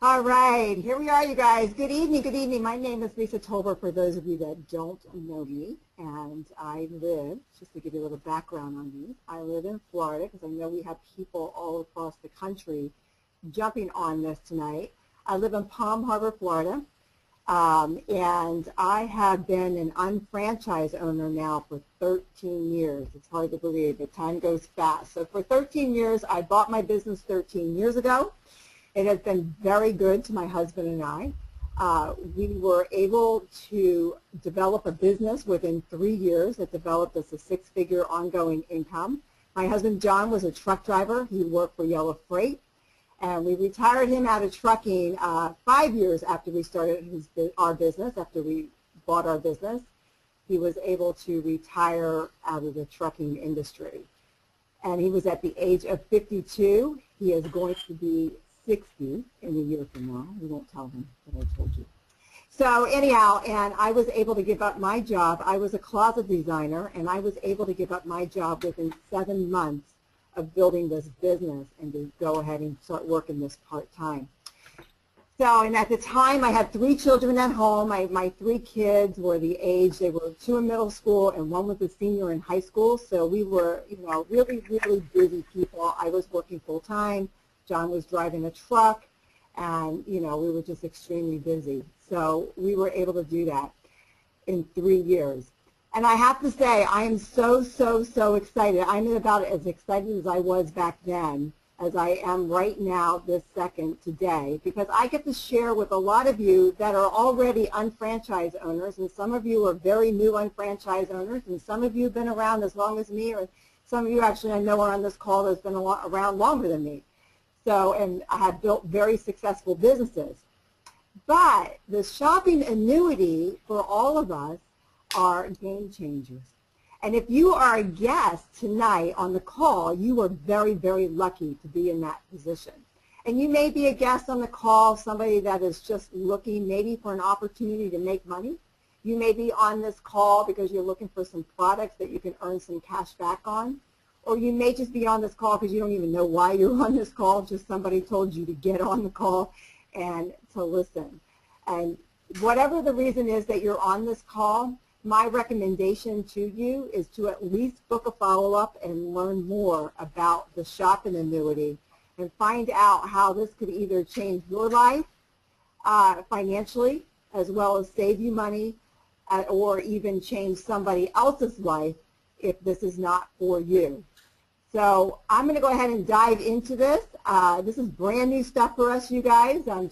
All right, here we are, you guys. Good evening, good evening. My name is Lisa Tolbert, for those of you that don't know me, and I live, just to give you a little background on me, I live in Florida, because I know we have people all across the country jumping on this tonight. I live in Palm Harbor, Florida, and I have been an unfranchised owner now for 13 years. It's hard to believe, but time goes fast. So for 13 years, I bought my business 13 years ago. It has been very good to my husband and I. We were able to develop a business within 3 years that developed us a six-figure ongoing income. My husband, John, was a truck driver. He worked for Yellow Freight. And we retired him out of trucking 5 years after we started our business, after we bought our business. He was able to retire out of the trucking industry. And he was at the age of 52. He is going to be 60 in a year from now. We won't tell him that I told you. So anyhow, and I was able to give up my job. I was a closet designer, and I was able to give up my job within 7 months of building this business and to go ahead and start working this part-time. So, and at the time, I had 3 children at home. My 3 kids were the age, they were 2 in middle school and 1 was a senior in high school. So we were, really, really busy people. I was working full-time. John was driving a truck, and, we were just extremely busy. So we were able to do that in 3 years. And I have to say, I am so, so, so excited. I'm about as excited as I was back then as I am right now this second today, because I get to share with a lot of you that are already unfranchised owners, and some of you are very new unfranchised owners, and some of you have been around as long as me, or some of you actually I know are on this call that's been around longer than me. So, and I have built very successful businesses. But the shopping annuity for all of us are game changers. And if you are a guest tonight on the call, you are very, very lucky to be in that position. And you may be a guest on the call, somebody that is just looking maybe for an opportunity to make money. You may be on this call because you're looking for some products that you can earn some cash back on. Or you may just be on this call because you don't even know why you're on this call, just somebody told you to get on the call and to listen. And whatever the reason is that you're on this call, my recommendation to you is to at least book a follow-up and learn more about the shopping annuity and find out how this could either change your life financially, as well as save you money, or even change somebody else's life if this is not for you. So I'm going to go ahead and dive into this. This is brand new stuff for us, you guys. I'm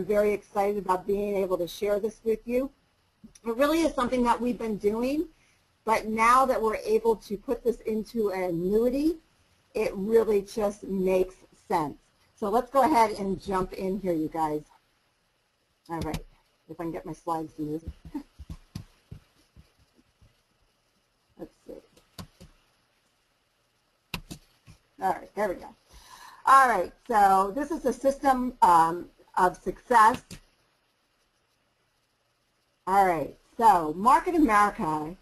very excited about being able to share this with you. It really is something that we've been doing, but now that we're able to put this into an annuity, it really just makes sense. So let's go ahead and jump in here, you guys. All right, if I can get my slides to move. Let's see. All right, there we go. All right, so this is a system of success. All right, so Market America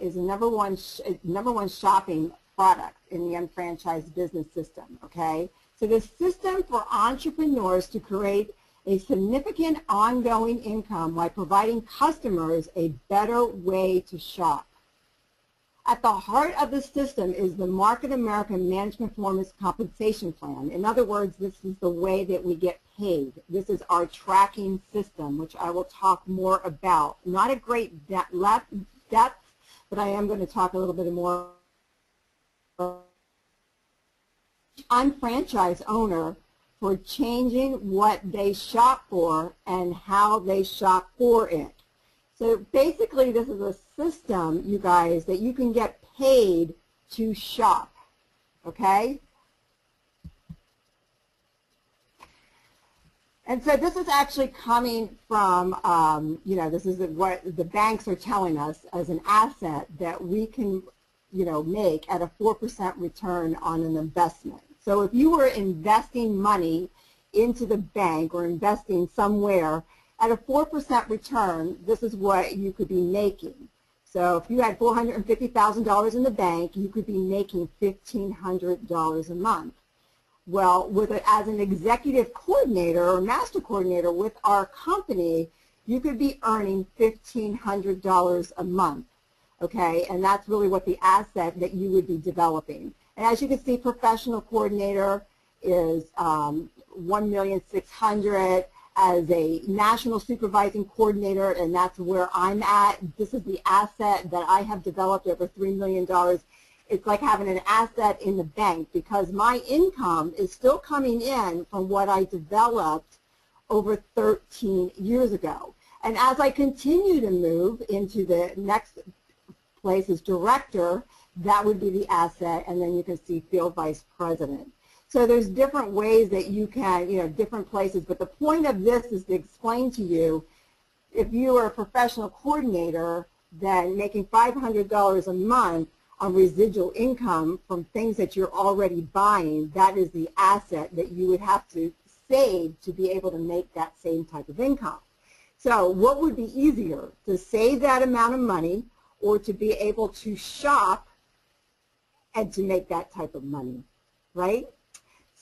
is the number one shopping product in the unfranchised business system, okay? So the system for entrepreneurs to create a significant ongoing income while providing customers a better way to shop. At the heart of the system is the Market America Management Performance Compensation Plan. In other words, this is the way that we get paid. This is our tracking system, which I will talk more about. Not a great depth, but I am going to talk a little bit more. Unfranchised owner for changing what they shop for and how they shop for it. So basically, this is a system, you guys, that you can get paid to shop, okay? And so this is actually coming from, this is what the banks are telling us as an asset that we can, make at a 4% return on an investment. So if you were investing money into the bank or investing somewhere, at a 4% return, this is what you could be making. So if you had $450,000 in the bank, you could be making $1,500 a month. Well, as an executive coordinator or master coordinator with our company, you could be earning $1,500 a month, okay? And that's really what the asset that you would be developing. And as you can see, professional coordinator is $1,600,000. As a national supervising coordinator, and that's where I'm at. This is the asset that I have developed, over $3 million. It's like having an asset in the bank because my income is still coming in from what I developed over 13 years ago. And as I continue to move into the next place as director, that would be the asset, and then you can see field vice president. So there's different ways that you can, different places, but the point of this is to explain to you, if you are a professional coordinator, then making $500 a month on residual income from things that you're already buying, that is the asset that you would have to save to be able to make that same type of income. So what would be easier, to save that amount of money or to be able to shop and to make that type of money, right?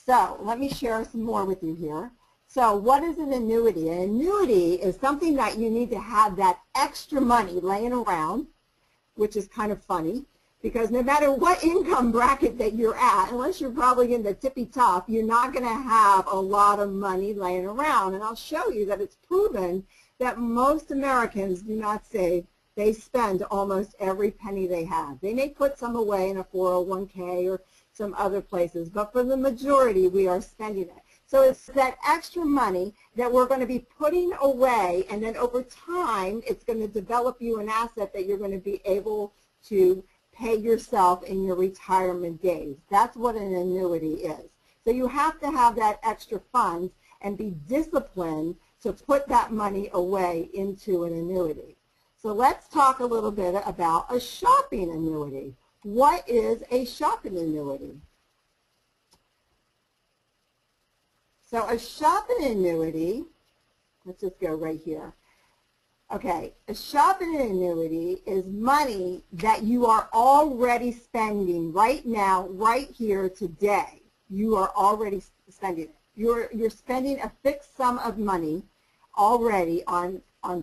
So let me share some more with you here. So what is an annuity? An annuity is something that you need to have that extra money laying around, which is kind of funny, because no matter what income bracket that you're at, unless you're probably in the tippy top, you're not going to have a lot of money laying around. And I'll show you that it's proven that most Americans do not save. They spend almost every penny they have. They may put some away in a 401k or some other places, but for the majority, we are spending it. So it's that extra money that we're going to be putting away, and then over time, it's going to develop you an asset that you're going to be able to pay yourself in your retirement days. That's what an annuity is. So you have to have that extra funds and be disciplined to put that money away into an annuity. So let's talk a little bit about a shopping annuity. What is a shopping annuity? So a shopping annuity, let's just go right here. Okay, a shopping annuity is money that you are already spending right now, right here, today. You are already spending it. You're spending a fixed sum of money already on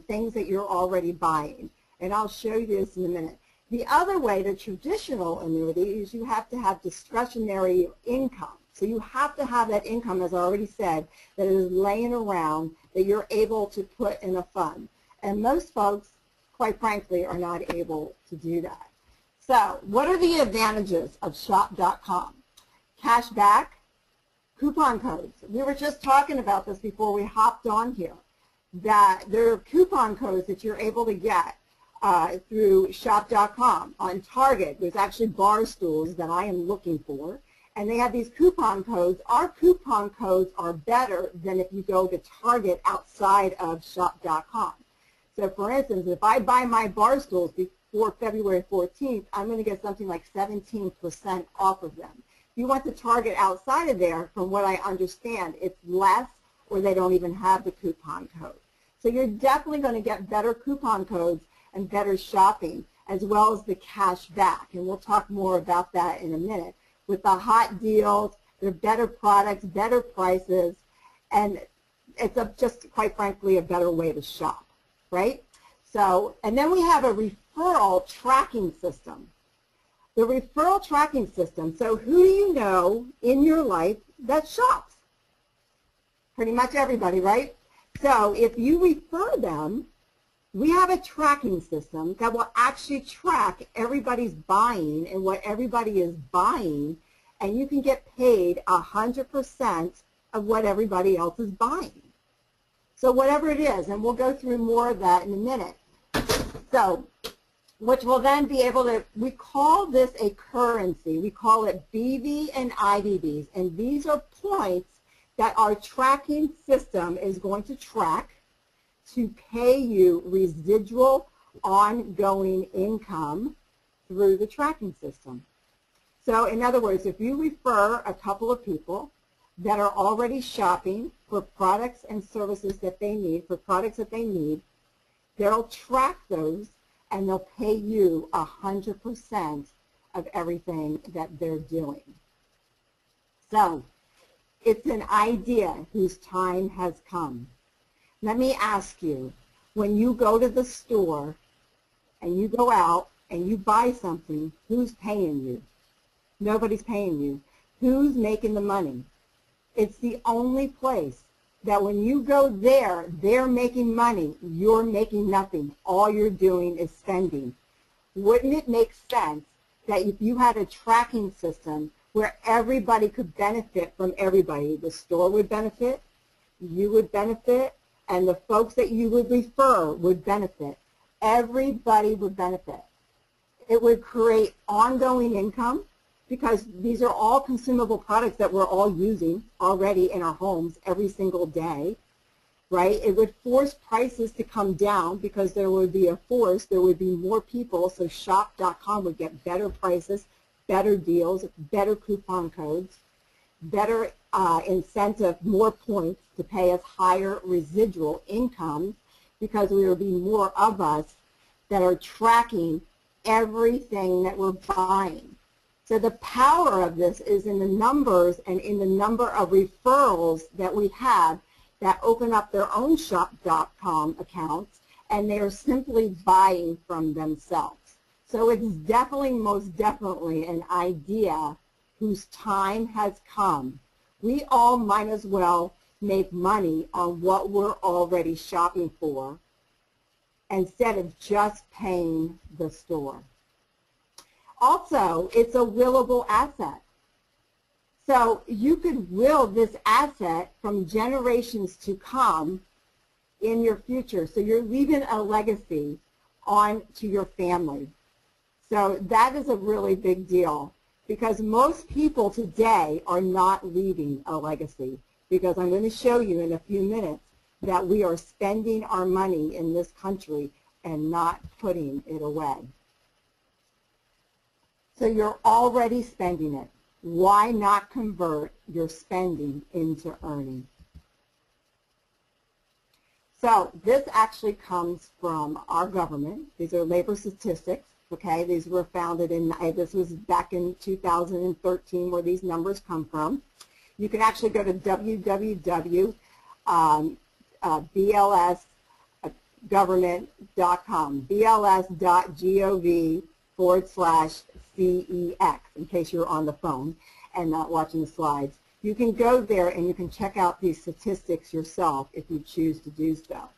things that you're already buying. And I'll show you this in a minute. The other way, the traditional annuity, is you have to have discretionary income. So you have to have that income, as I already said, that is laying around that you're able to put in a fund. And most folks, quite frankly, are not able to do that. So what are the advantages of shop.com? Cash back, coupon codes. We were just talking about this before we hopped on here, that there are coupon codes that you're able to get through shop.com. On Target, there's actually bar stools that I am looking for, and they have these coupon codes. Our coupon codes are better than if you go to Target outside of shop.com. So for instance, if I buy my bar stools before February 14th, I'm going to get something like 17% off of them. If you went to Target outside of there, from what I understand, it's less, or they don't even have the coupon code. So you're definitely going to get better coupon codes and better shopping, as well as the cash back. And we'll talk more about that in a minute. With the hot deals, they're better products, better prices, and it's just, quite frankly, a better way to shop, right? So, and then we have a referral tracking system. The referral tracking system, so who do you know in your life that shops? Pretty much everybody, right? So if you refer them, we have a tracking system that will actually track everybody's buying and what everybody is buying, and you can get paid 100% of what everybody else is buying. So whatever it is, and we'll go through more of that in a minute. So, which will then be able to, we call this a currency. We call it BV and IVVs, and these are points that our tracking system is going to track to pay you residual ongoing income through the tracking system. So in other words, if you refer a couple of people that are already shopping for products and services that they need, they'll track those and they'll pay you 100% of everything that they're doing. So It's an idea whose time has come. Let me ask you, when you go to the store and you go out and you buy something, who's paying you? Nobody's paying you. Who's making the money? It's the only place that when you go there, they're making money, you're making nothing. All you're doing is spending. Wouldn't it make sense that if you had a tracking system where everybody could benefit from everybody, the store would benefit, you would benefit, and the folks that you would refer would benefit. Everybody would benefit. It would create ongoing income because these are all consumable products that we're all using already in our homes every single day, right? It would force prices to come down because there would be a force, there would be more people, so shop.com would get better prices, better deals, better coupon codes, better incentive, more points to pay us higher residual income because there will be more of us that are tracking everything that we're buying. So the power of this is in the numbers and in the number of referrals that we have that open up their own shop.com accounts, and they are simply buying from themselves. So it's definitely, most definitely an idea whose time has come. We all might as well make money on what we're already shopping for instead of just paying the store. Also, it's a willable asset. So you could will this asset from generations to come in your future. So you're leaving a legacy on to your family. So that is a really big deal because most people today are not leaving a legacy, because I'm going to show you in a few minutes that we are spending our money in this country and not putting it away. So you're already spending it. Why not convert your spending into earning? So this actually comes from our government. These are labor statistics. Okay, these were founded in, this was back in 2013 where these numbers come from. You can actually go to www.blsgovernment.com, bls.gov/CEX, in case you're on the phone and not watching the slides. You can go there and you can check out these statistics yourself if you choose to do so.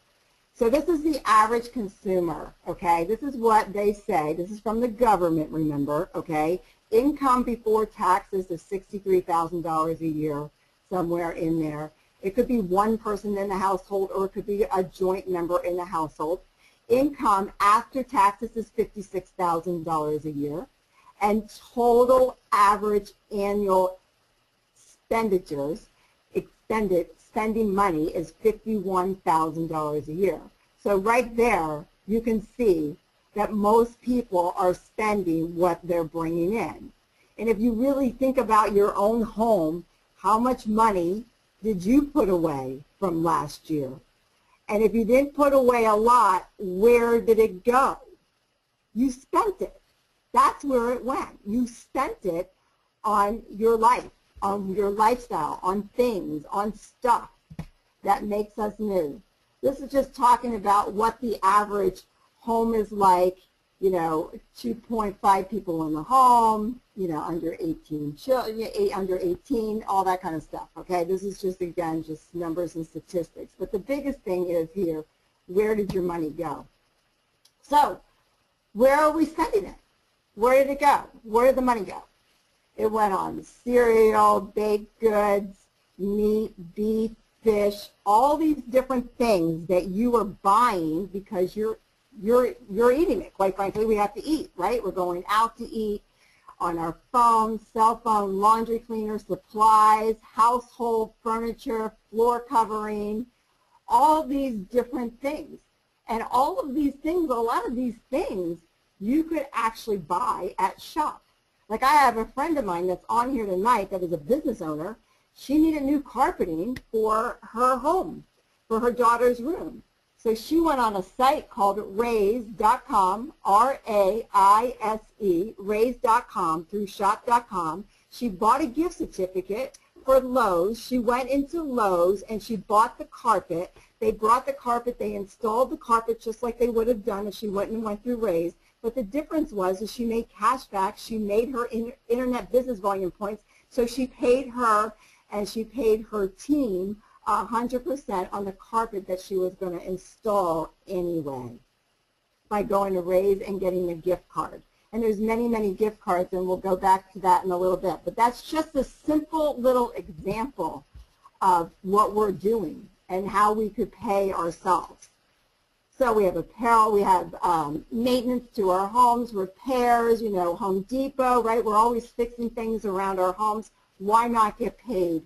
So this is the average consumer, okay? This is what they say. This is from the government, remember, okay? Income before taxes is $63,000 a year, somewhere in there. It could be one person in the household, or it could be a joint member in the household. Income after taxes is $56,000 a year. And total average annual expenditures, spending money is $51,000 a year. So right there, you can see that most people are spending what they're bringing in. And if you really think about your own home, how much money did you put away from last year? And if you didn't put away a lot, where did it go? You spent it. That's where it went. You spent it on your life, on your lifestyle, on things, on stuff that makes us new. This is just talking about what the average home is like, you know, 2.5 people in the home, you know, under 18 children, under 18, all that kind of stuff, okay? This is just, again, just numbers and statistics. But the biggest thing is here, where did your money go? So, where are we spending it? Where did it go? Where did the money go? It went on cereal, baked goods, meat, beef, fish, all these different things that you are buying because you're eating it. Quite frankly, we have to eat, right? We're going out to eat on our phone, cell phone, laundry cleaner, supplies, household furniture, floor covering, all these different things. And all of these things, a lot of these things, you could actually buy at shop. Like I have a friend of mine that's on here tonight that is a business owner. She needed new carpeting for her home, for her daughter's room. So she went on a site called raise.com, R-A-I-S-E, raise.com, through shop.com. She bought a gift certificate for Lowe's. She went into Lowe's and she bought the carpet. They brought the carpet, they installed the carpet just like they would have done if she went through Raise. But the difference was is she made cash back. She made her internet business volume points. So she paid her and she paid her team 100% on the carpet that she was going to install anyway by going to Raise and getting a gift card. And there's many, many gift cards, and we'll go back to that in a little bit. But that's just a simple little example of what we're doing and how we could pay ourselves. So we have apparel, we have maintenance to our homes, repairs, you know, Home Depot, right? We're always fixing things around our homes. Why not get paid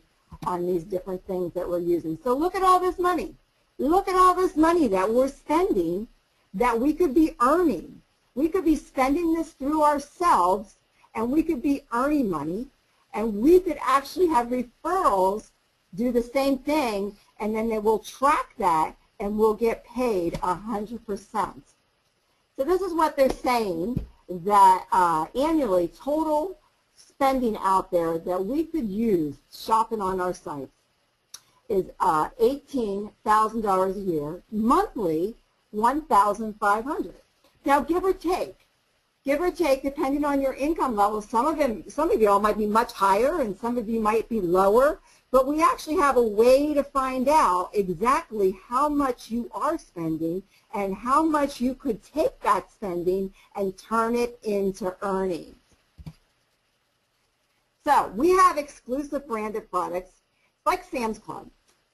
on these different things that we're using? So look at all this money. Look at all this money that we're spending that we could be earning. We could be spending this through ourselves, and we could be earning money, and we could actually have referrals do the same thing, and then they will track that, and we'll get paid 100%. So this is what they're saying, that annually total spending out there that we could use shopping on our sites is $18,000 a year, monthly $1,500. Now, give or take, depending on your income level. Some of you all might be much higher, and some of you might be lower. But we actually have a way to find out exactly how much you are spending and how much you could take that spending and turn it into earnings. So we have exclusive branded products like Sam's Club,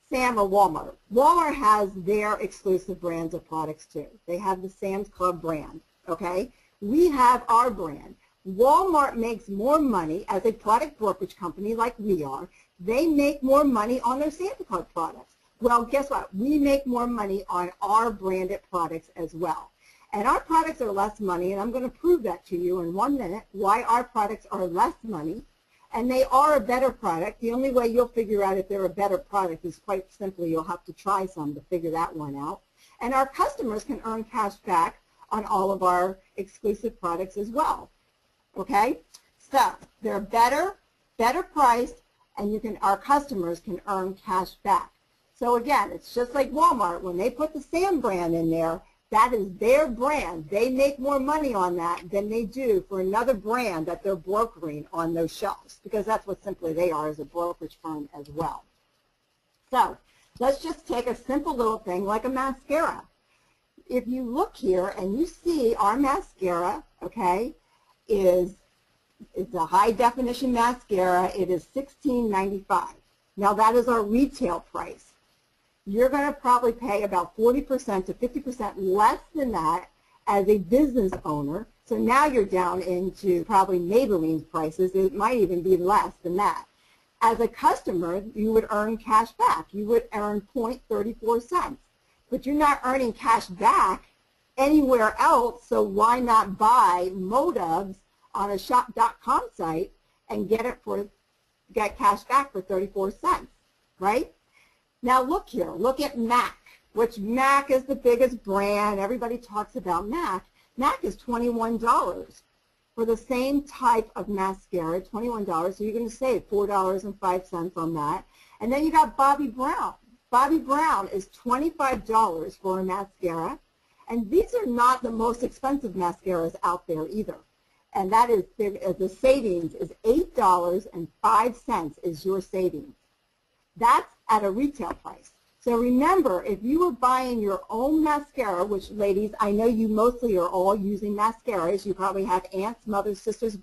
Sam or Walmart. Walmart has their exclusive brands of products too. They have the Sam's Club brand, okay? We have our brand. Walmart makes more money as a product brokerage company like we are. They make more money on their Santa Claus products. Well, guess what? We make more money on our branded products as well. And our products are less money, and I'm going to prove that to you in 1 minute, why our products are less money. And they are a better product. The only way you'll figure out if they're a better product is quite simply you'll have to try some to figure that one out. And our customers can earn cash back on all of our exclusive products as well. Okay? So they're better priced, and our customers can earn cash back. So again, it's just like Walmart. When they put the Sam brand in there, that is their brand. They make more money on that than they do for another brand that they're brokering on those shelves, because that's what simply they are as a brokerage firm as well. So let's just take a simple little thing like a mascara. If you look here and you see our mascara, okay, it's a high definition mascara. It is $16.95. Now that is our retail price. You're going to probably pay about 40% to 50% less than that as a business owner. So now you're down into probably Maybelline's prices. It might even be less than that. As a customer, you would earn cash back. You would earn 0.34 cents. But you're not earning cash back anywhere else, so why not buy Modubs on a shop.com site and get cash back for 34 cents, right? Now look here, look at MAC, which MAC is the biggest brand. Everybody talks about MAC. MAC is $21 for the same type of mascara, $21. So you're going to save $4.05 on that. And then you got Bobbi Brown. Bobbi Brown is $25 for a mascara. And these are not the most expensive mascaras out there either. And that is, the savings is $8.05 is your savings. That's at a retail price. So remember, if you were buying your own mascara, which ladies, I know you mostly are all using mascaras. You probably have aunts, mothers, sisters,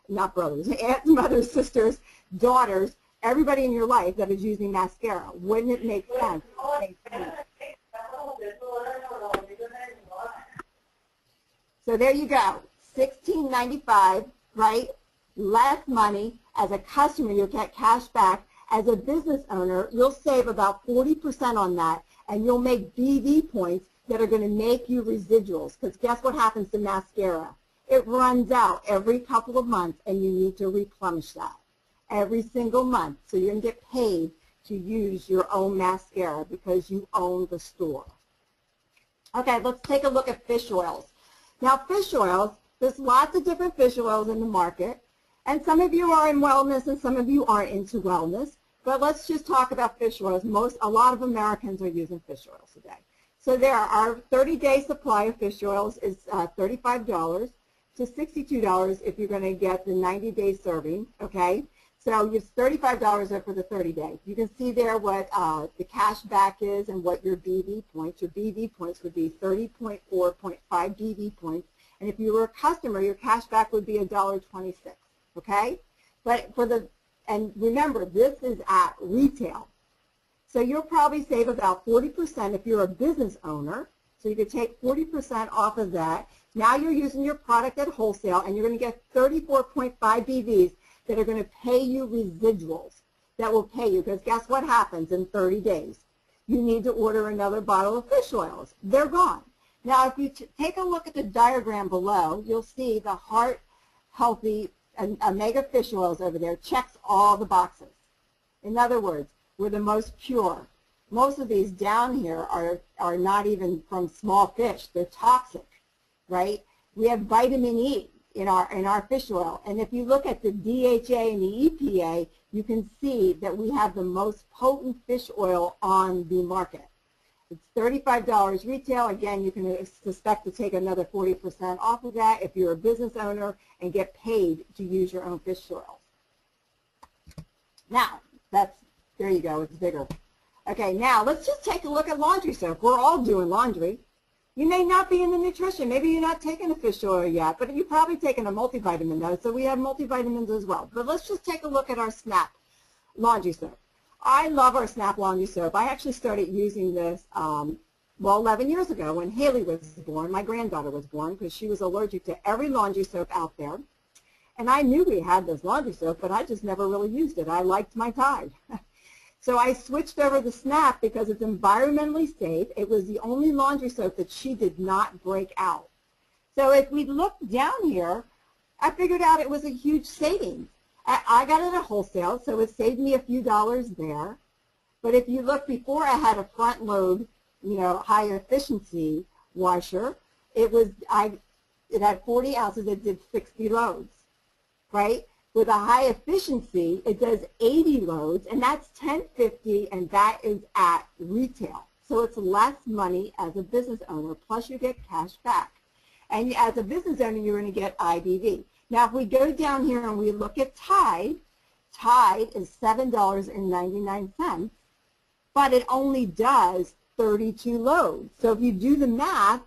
not brothers, aunts, mothers, sisters, daughters, everybody in your life that is using mascara. Wouldn't it make sense? So there you go, $16.95, right? Less money. As a customer, you'll get cash back. As a business owner, you'll save about 40% on that, and you'll make BV points that are going to make you residuals. Because guess what happens to mascara? It runs out every couple of months, and you need to replenish that every single month. So you're going to get paid to use your own mascara because you own the store. Okay, let's take a look at fish oils. Now, fish oils, there's lots of different fish oils in the market. And some of you are in wellness and some of you aren't into wellness. But let's just talk about fish oils. A lot of Americans are using fish oils today. So there, our 30-day supply of fish oils is $35 to $62 if you're going to get the 90-day serving, okay? So it's $35 for the 30-day. You can see there what the cash back is and what your BV points. Your BV points would be 30.4.5 BV points. And if you were a customer, your cash back would be $1.26, okay? But and remember, this is at retail. So you'll probably save about 40% if you're a business owner. So you could take 40% off of that. Now you're using your product at wholesale, and you're going to get 34.5 BVs that are going to pay you residuals that will pay you. Because guess what happens in 30 days? You need to order another bottle of fish oils. They're gone. Now, if you take a look at the diagram below, you'll see the Heart Healthy and Omega fish oils over there checks all the boxes. In other words, we're the most pure. Most of these down here are not even from small fish. They're toxic, right? We have vitamin E in our fish oil. And if you look at the DHA and the EPA, you can see that we have the most potent fish oil on the market. It's $35 retail. Again, you can expect to take another 40% off of that if you're a business owner and get paid to use your own fish oils. Now, there you go, it's bigger. Okay, now let's just take a look at laundry soap. We're all doing laundry. You may not be in the nutrition. Maybe you're not taking a fish oil yet, but you're probably taking a multivitamin though, so we have multivitamins as well. But let's just take a look at our Snap laundry soap. I love our Snap laundry soap. I actually started using this, 11 years ago when Haley was born. My granddaughter was born because she was allergic to every laundry soap out there. And I knew we had this laundry soap, but I just never really used it. I liked my Tide. So I switched over to Snap because it's environmentally safe. It was the only laundry soap that she did not break out. So if we look down here, I figured out it was a huge savings. I got it at wholesale, so it saved me a few dollars there. But if you look, before I had a front load, high efficiency washer, it had 40 ounces, it did 60 loads, right? With a high efficiency, it does 80 loads, and that's $10.50, and that is at retail. So it's less money as a business owner, plus you get cash back. And as a business owner, you're going to get IBV. Now, if we go down here and we look at Tide, Tide is $7.99, but it only does 32 loads. So if you do the math,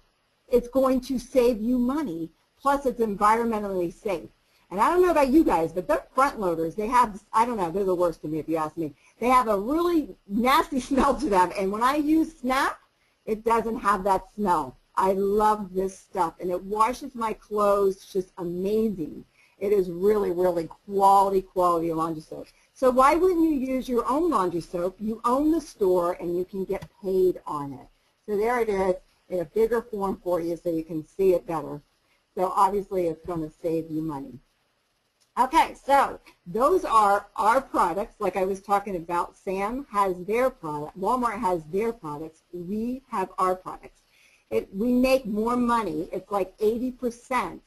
it's going to save you money, plus it's environmentally safe. And I don't know about you guys, but they're front loaders. They have, I don't know, they're the worst to me if you ask me. They have a really nasty smell to them. And when I use Snap, it doesn't have that smell. I love this stuff. And it washes my clothes just amazing. It is really, really quality laundry soap. So why wouldn't you use your own laundry soap? You own the store and you can get paid on it. So there it is in a bigger form for you so you can see it better. So obviously it's going to save you money. Okay, so those are our products. Like I was talking about, Sam has their product, Walmart has their products, we have our products. We make more money. It's like 80%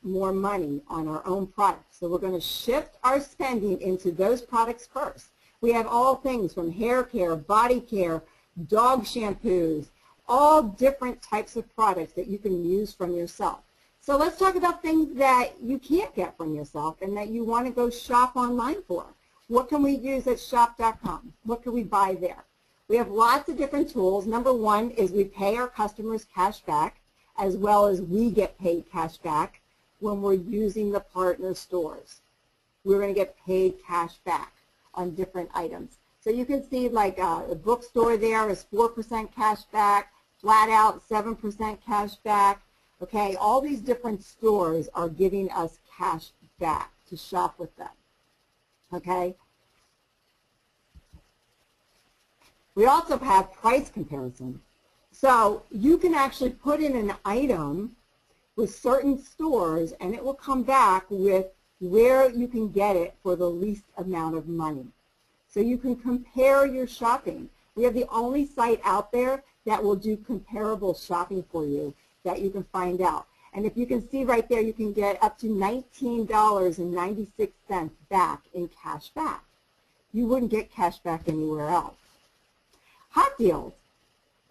more money on our own products. So we're going to shift our spending into those products first. We have all things from hair care, body care, dog shampoos, all different types of products that you can use from yourself. So let's talk about things that you can't get from yourself and that you want to go shop online for. What can we use at shop.com? What can we buy there? We have lots of different tools. Number one is we pay our customers cash back, as well as we get paid cash back when we're using the partner stores. We're going to get paid cash back on different items. So you can see like a bookstore there is 4% cash back, flat out 7% cash back. Okay, all these different stores are giving us cash back to shop with them. Okay. We also have price comparison. So you can actually put in an item with certain stores and it will come back with where you can get it for the least amount of money. So you can compare your shopping. We have the only site out there that will do comparable shopping for you that you can find out. And if you can see right there, you can get up to $19.96 back in cash back. You wouldn't get cash back anywhere else. Hot deals.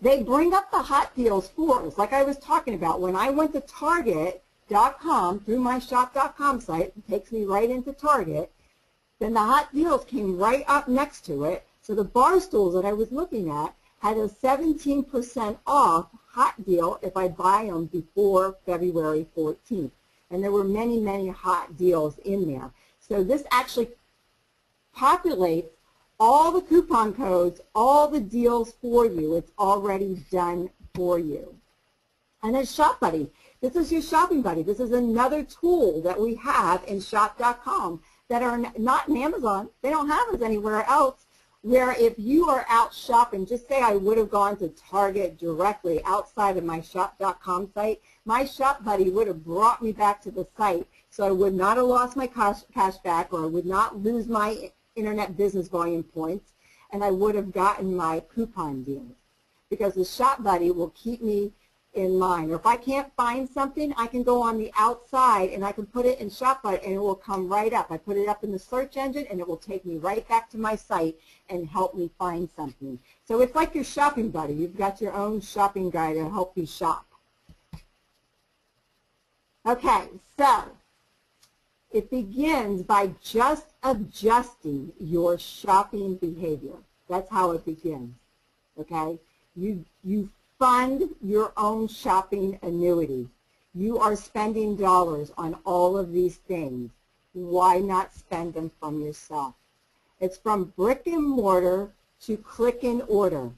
They bring up the hot deals for us. Like I was talking about, when I went to Target.com through my shop.com site, it takes me right into Target, then the hot deals came right up next to it. So the bar stools that I was looking at had a 17% off hot deal if I buy them before February 14th. And there were many, many hot deals in there. So this actually populates all the coupon codes, all the deals for you. It's already done for you. And then Shop Buddy. This is your shopping buddy. This is another tool that we have in shop.com that are not in Amazon. They don't have us anywhere else. Where if you are out shopping, just say I would have gone to Target directly outside of my shop.com site, my Shop Buddy would have brought me back to the site, so I would not have lost my cash back, or I would not lose my internet business volume points, and I would have gotten my coupon deals. Because the Shop Buddy will keep me in line. Or if I can't find something, I can go on the outside and I can put it in Shop Buddy and it will come right up. I put it up in the search engine and it will take me right back to my site and help me find something. So it's like your shopping buddy. You've got your own shopping guy to help you shop. Okay, so it begins by just adjusting your shopping behavior. That's how it begins. Okay? You fund your own shopping annuity. You are spending dollars on all of these things. Why not spend them from yourself? It's from brick and mortar to click and order.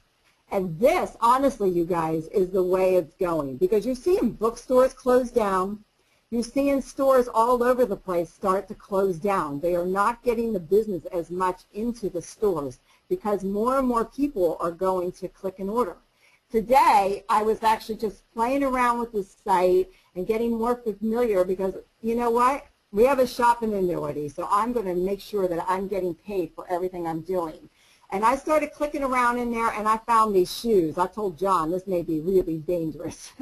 And this, honestly, you guys, is the way it's going. Because you're seeing bookstores close down. You're seeing stores all over the place start to close down. They are not getting the business as much into the stores because more and more people are going to click and order. Today, I was actually just playing around with the site and getting more familiar because, you know what? We have a shopping annuity, so I'm going to make sure that I'm getting paid for everything I'm doing. And I started clicking around in there, and I found these shoes. I told John this may be really dangerous.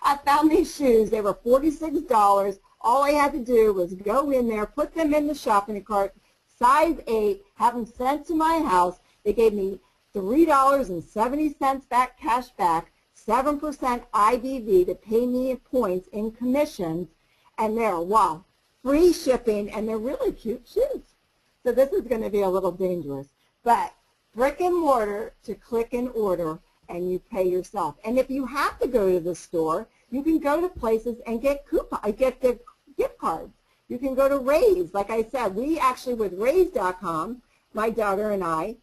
I found these shoes. They were $46. All I had to do was go in there, put them in the shopping cart, size 8, have them sent to my house. They gave me $3.70 back cash back, 7% IBV to pay me points in commissions, and they're, wow, free shipping, and they're really cute shoes. So this is going to be a little dangerous. But brick and mortar to click and order, and you pay yourself. And if you have to go to the store, you can go to places and get the gift cards. You can go to Raise. Like I said, we actually, with Raise.com, my daughter and I,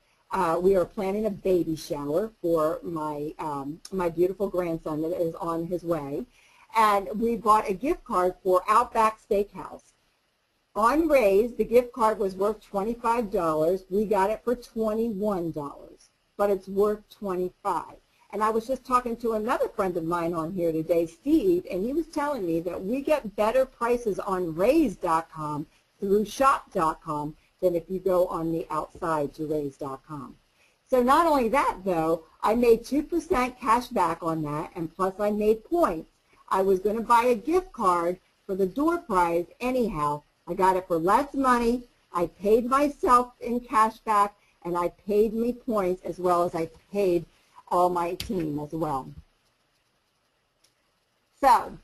we are planning a baby shower for my my beautiful grandson that is on his way, and we bought a gift card for Outback Steakhouse. On Raise, the gift card was worth $25. We got it for $21, but it's worth $25. And I was just talking to another friend of mine on here today, Steve, and he was telling me that we get better prices on Raise.com through Shop.com than if you go on the outside to Raise.com. So not only that, though, I made 2% cash back on that, and plus I made points. I was going to buy a gift card for the door prize anyhow. I got it for less money. I paid myself in cash back, and I paid me points as well as I paid all my team as well. So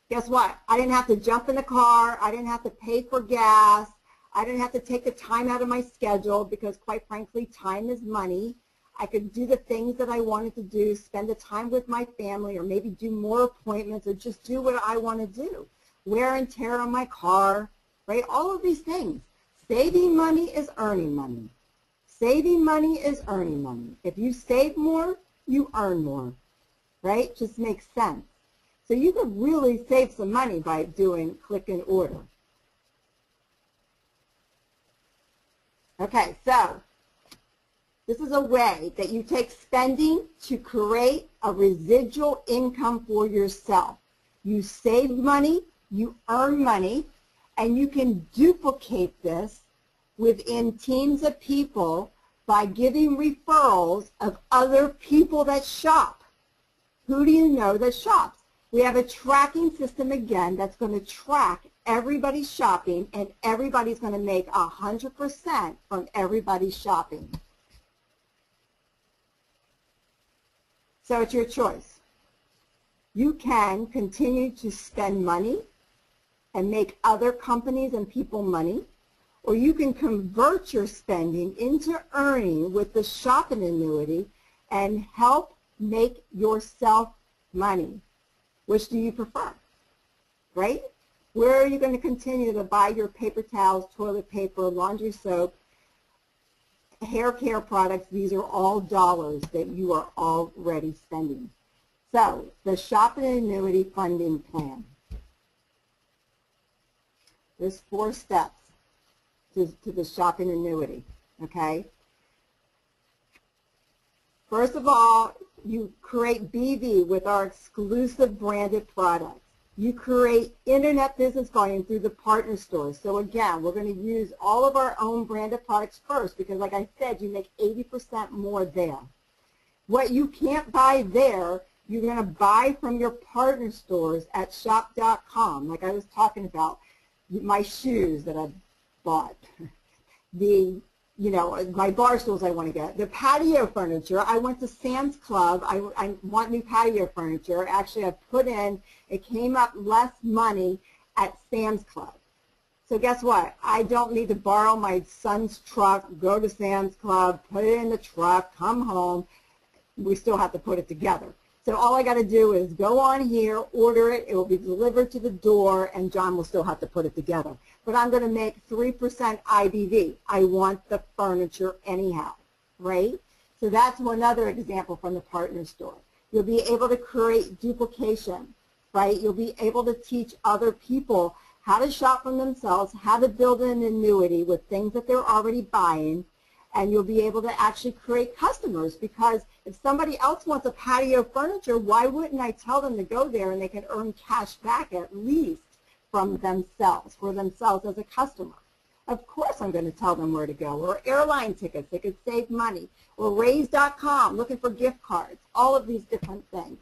guess what? I didn't have to jump in the car. I didn't have to pay for gas. I didn't have to take the time out of my schedule because, quite frankly, time is money. I could do the things that I wanted to do, spend the time with my family, or maybe do more appointments, or just do what I want to do. Wear and tear on my car, right? All of these things. Saving money is earning money. Saving money is earning money. If you save more, you earn more, right? Just makes sense. So you could really save some money by doing click and order. Okay, so this is a way that you take spending to create a residual income for yourself. You save money, you earn money, and you can duplicate this within teams of people by giving referrals of other people that shop. Who do you know that shops? We have a tracking system again that's going to track everybody's shopping, and everybody's going to make 100% from everybody's shopping. So it's your choice. You can continue to spend money and make other companies and people money, or you can convert your spending into earning with the shopping annuity and help make yourself money. Which do you prefer, right? Where are you going to continue to buy your paper towels, toilet paper, laundry soap, hair care products? These are all dollars that you are already spending. So the shopping annuity funding plan. There's 4 steps to the shopping annuity, okay? First of all, you create BV with our exclusive branded products. You create internet business volume through the partner stores. So again, we're going to use all of our own branded products first because, like I said, you make 80% more there. What you can't buy there, you're going to buy from your partner stores at shop.com. Like I was talking about, my shoes that I bought, my bar stools I want to get, the patio furniture. I went to Sam's Club. I want new patio furniture. Actually, I put in, it came up less money at Sam's Club. So guess what? I don't need to borrow my son's truck, go to Sam's Club, put it in the truck, come home. We still have to put it together. So all I got to do is go on here, order it, it will be delivered to the door, and John will still have to put it together. But I'm going to make 3% IBV. I want the furniture anyhow, right? So that's one other example from the partner store. You'll be able to create duplication, right? You'll be able to teach other people how to shop for themselves, how to build an annuity with things that they're already buying, and you'll be able to actually create customers, because if somebody else wants a patio furniture, why wouldn't I tell them to go there and they can earn cash back at least from themselves, for themselves as a customer? Of course I'm going to tell them where to go. Or airline tickets, they could save money. Or raise.com, looking for gift cards, all of these different things.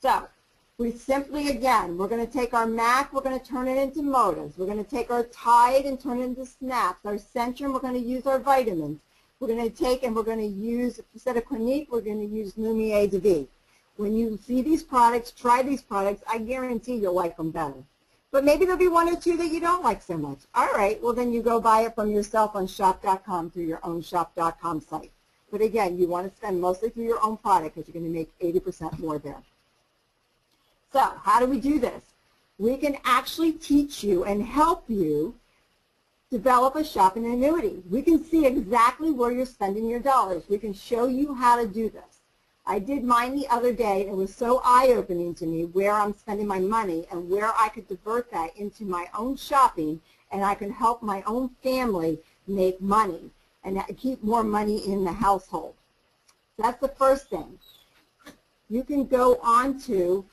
So we simply, again, we're going to take our MAC, we're going to turn it into motives. We're going to take our Tide and turn it into snaps. Our Centrum, we're going to use our vitamins. We're going to take and we're going to use, instead of Clinique, we're going to use Lumiere de Vie. When you see these products, try these products, I guarantee you'll like them better. But maybe there'll be 1 or 2 that you don't like so much. All right, well then you go buy it from yourself on shop.com through your own shop.com site. But again, you want to spend mostly through your own product because you're going to make 80% more there. So how do we do this? We can actually teach you and help you develop a shopping annuity. We can see exactly where you're spending your dollars. We can show you how to do this. I did mine the other day, and it was so eye-opening to me where I'm spending my money and where I could divert that into my own shopping, and I can help my own family make money and keep more money in the household. So that's the first thing. You can go on to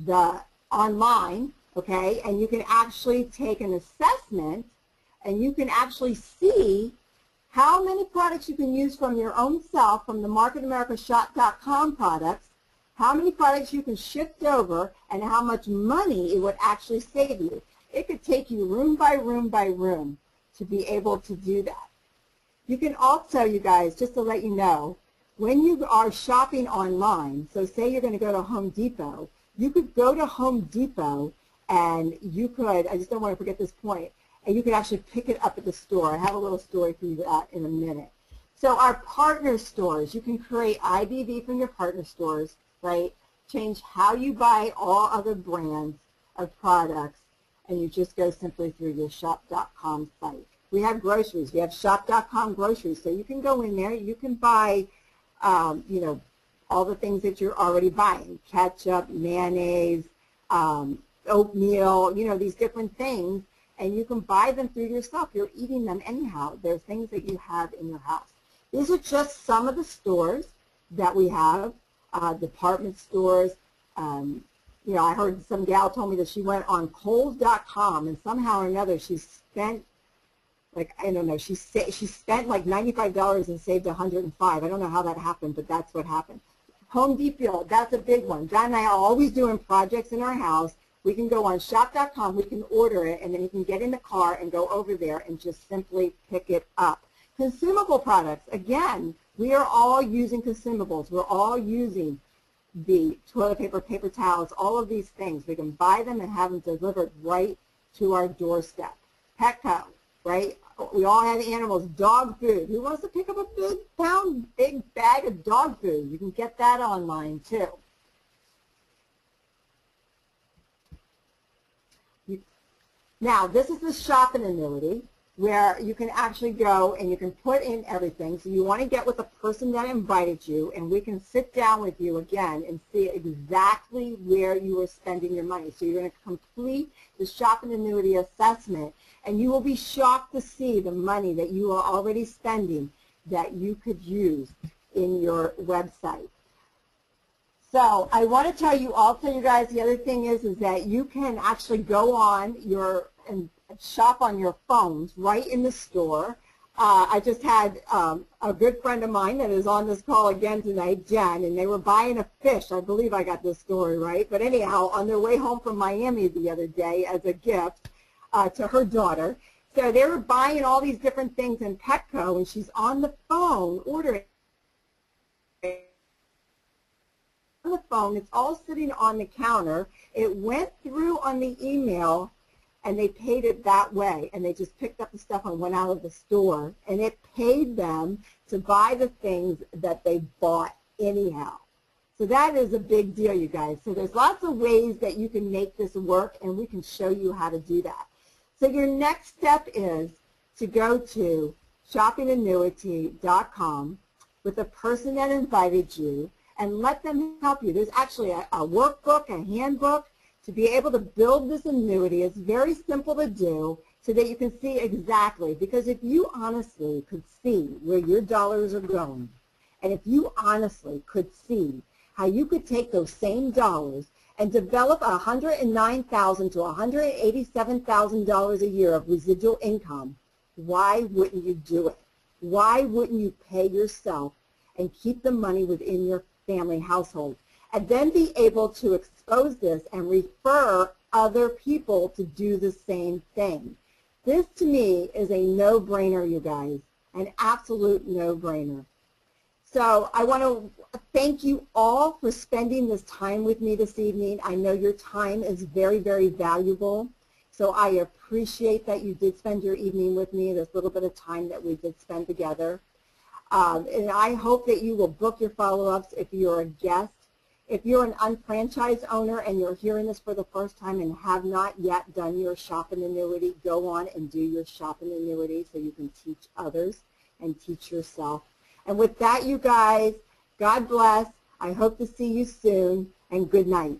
the online, okay, and you can actually take an assessment, and you can actually see how many products you can use from your own self, from the MarketAmericaShop.com products, how many products you can shift over, and how much money it would actually save you. It could take you room by room by room to be able to do that. You can also, you guys, just to let you know, when you are shopping online, so say you're going to go to Home Depot, you could go to Home Depot and you could, I just don't want to forget this point, and you could actually pick it up at the store. I have a little story for you that in a minute. So our partner stores, you can create IBV from your partner stores, right? Change how you buy all other brands of products, and you just go simply through your shop.com site. We have groceries. We have shop.com groceries, so you can go in there. You can buy all the things that you're already buying, ketchup, mayonnaise, oatmeal, these different things, and you can buy them through yourself. You're eating them anyhow. They're things that you have in your house. These are just some of the stores that we have, department stores. I heard some gal told me that she went on Kohl's.com, and somehow or another she spent like, I don't know, she spent like $95 and saved $105. I don't know how that happened, but that's what happened. Home Depot, that's a big one. John and I are always doing projects in our house. We can go on shop.com, we can order it, and then you can get in the car and go over there and just simply pick it up. Consumable products, again, we are all using consumables. We're all using the toilet paper, paper towels, all of these things. We can buy them and have them delivered right to our doorstep. Petco, right? We all have animals. Dog food. Who wants to pick up a big bag of dog food? You can get that online too. Now, this is the shopping annuity where you can actually go and you can put in everything. So you want to get with the person that invited you, and we can sit down with you again and see exactly where you are spending your money. So you're going to complete the shopping annuity assessment, and you will be shocked to see the money that you are already spending that you could use in your website. So I want to tell you also, you guys, the other thing is that you can actually go on and shop on your phones right in the store. I just had a good friend of mine that is on this call again tonight, Jen, and they were buying a fish. I believe I got this story right. But anyhow, on their way home from Miami the other day as a gift to her daughter. So they were buying all these different things in Petco, and she's on the phone ordering. On the phone, it's all sitting on the counter. It went through on the email, and they paid it that way, and they just picked up the stuff and went out of the store, and it paid them to buy the things that they bought anyhow. So that is a big deal, you guys. So there's lots of ways that you can make this work, and we can show you how to do that. So your next step is to go to shoppingannuity.com with the person that invited you and let them help you. There's actually a workbook, a handbook, to be able to build this annuity. It's very simple to do so that you can see exactly, because if you honestly could see where your dollars are going, and if you honestly could see how you could take those same dollars and develop $109,000 to $187,000 a year of residual income, why wouldn't you do it? Why wouldn't you pay yourself and keep the money within your family household, and then be able to expose this and refer other people to do the same thing? This, to me, is a no-brainer, you guys, an absolute no-brainer. So I want to thank you all for spending this time with me this evening. I know your time is very, very valuable, so I appreciate that you did spend your evening with me, this little bit of time that we did spend together. And I hope that you will book your follow-ups if you're a guest. If you're an unfranchised owner and you're hearing this for the first time and have not yet done your shopping annuity, go on and do your shopping annuity so you can teach others and teach yourself. And with that, you guys, God bless. I hope to see you soon, and good night.